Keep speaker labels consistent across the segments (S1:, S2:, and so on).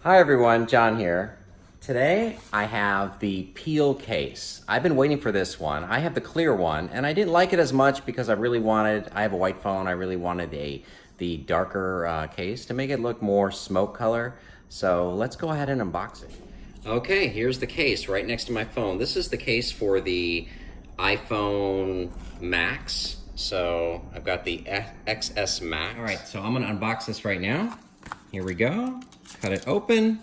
S1: Hi everyone, John here. Today I have the Peel case. I've been waiting for this one. I have the clear one and I didn't like it as much because I have a white phone, I really wanted the darker case to make it look more smoke color. So let's go ahead and unbox it. Okay, here's the case right next to my phone. This is the case for the iPhone Max. So I've got the XS Max. All right, so I'm gonna unbox this right now. Here we go. Cut it open.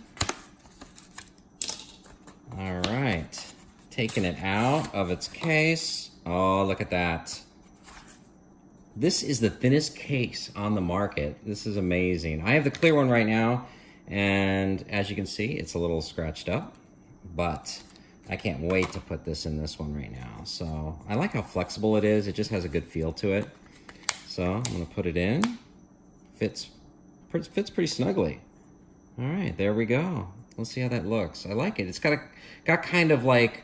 S1: All right, taking it out of its case. Oh, look at that. This is the thinnest case on the market. This is amazing. I have the clear one right now, and as you can see, it's a little scratched up, but I can't wait to put this in this one right now. So I like how flexible it is. It just has a good feel to it. So I'm gonna put it in. Fits pretty snugly. All right, there we go. Let's see how that looks. I like it. It's got kind of like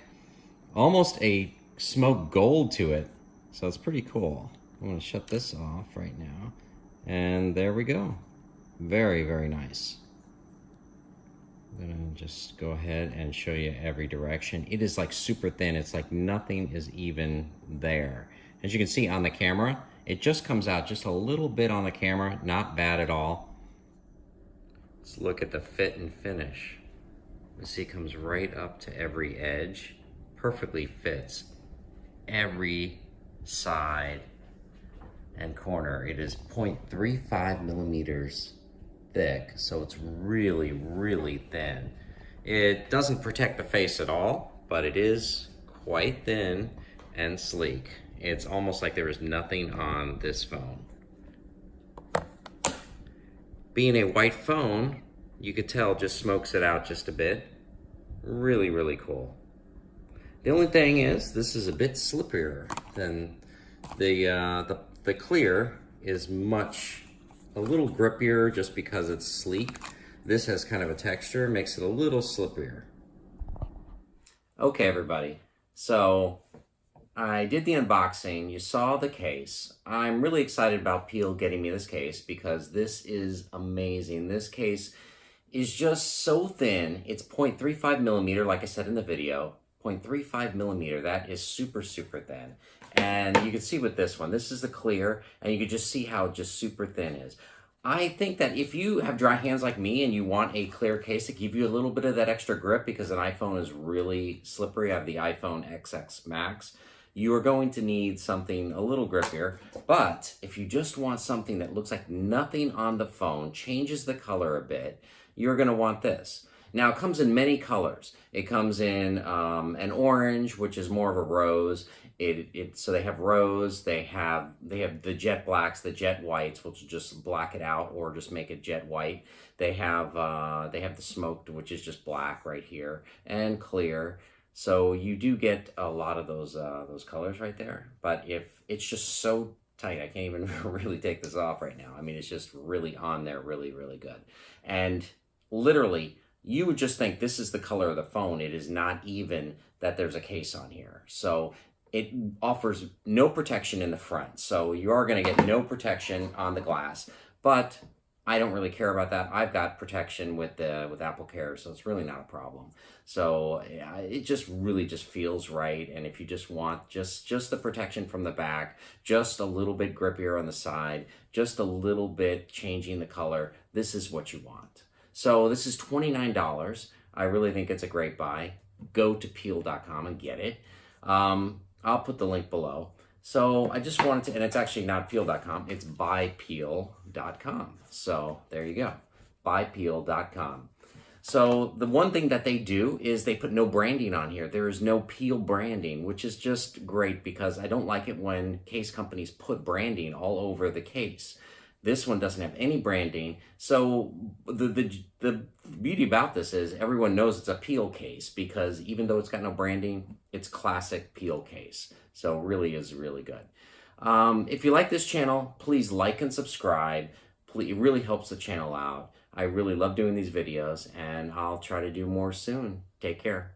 S1: almost a smoked gold to it. So it's pretty cool. I'm gonna shut this off right now. And there we go. Very, very nice. I'm gonna just go ahead and show you every direction. It is like super thin. It's like nothing is even there. As you can see on the camera, it just comes out just a little bit on the camera. Not bad at all. Let's look at the fit and finish. You see it comes right up to every edge. Perfectly fits every side and corner. It is 0.35 millimeters thick, so it's really, really thin. It doesn't protect the face at all, but it is quite thin and sleek. It's almost like there is nothing on this phone. Being a white phone, you could tell just smokes it out just a bit. Really, really cool. The only thing is, this is a bit slipperier than the clear is a little grippier just because it's sleek. This has kind of a texture, makes it a little slipperier. Okay, everybody. So I did the unboxing, you saw the case. I'm really excited about Peel getting me this case because this is amazing. This case is just so thin. It's 0.35 millimeter, like I said in the video. 0.35 millimeter, that is super, super thin. And you can see with this one, this is the clear, and you can just see how just super thin is. I think that if you have dry hands like me and you want a clear case to give you a little bit of that extra grip because an iPhone is really slippery, I have the iPhone XS Max, you are going to need something a little grippier. But if you just want something that looks like nothing on the phone, changes the color a bit, you're gonna want this. Now it comes in many colors. It comes in an orange, which is more of a rose. So they have rose, they have the jet blacks, the jet whites, which will just black it out or just make it jet white. They have the smoked, which is just black right here, and clear. So you do get a lot of those colors right there. But if it's just so tight, I can't even really take this off right now. I mean, it's just really on there, really, really good. And literally, you would just think this is the color of the phone. It is not even that there's a case on here. So it offers no protection in the front. So you are gonna get no protection on the glass, but I don't really care about that. I've got protection with Apple Care, so it's really not a problem. So yeah, it just really just feels right. And if you just want just the protection from the back, just a little bit grippier on the side, just a little bit changing the color, this is what you want. So this is $29. I really think it's a great buy. Go to peel.com and get it. I'll put the link below. So I just wanted to, and it's actually not peel.com, it's buypeel.com. So there you go, buypeel.com. So the one thing that they do is they put no branding on here. There is no Peel branding, which is just great because I don't like it when case companies put branding all over the case. This one doesn't have any branding. So the beauty about this is everyone knows it's a Peel case because even though it's got no branding, it's classic Peel case. So it really is really good. If you like this channel, please like and subscribe. It really helps the channel out. I really love doing these videos and I'll try to do more soon. Take care.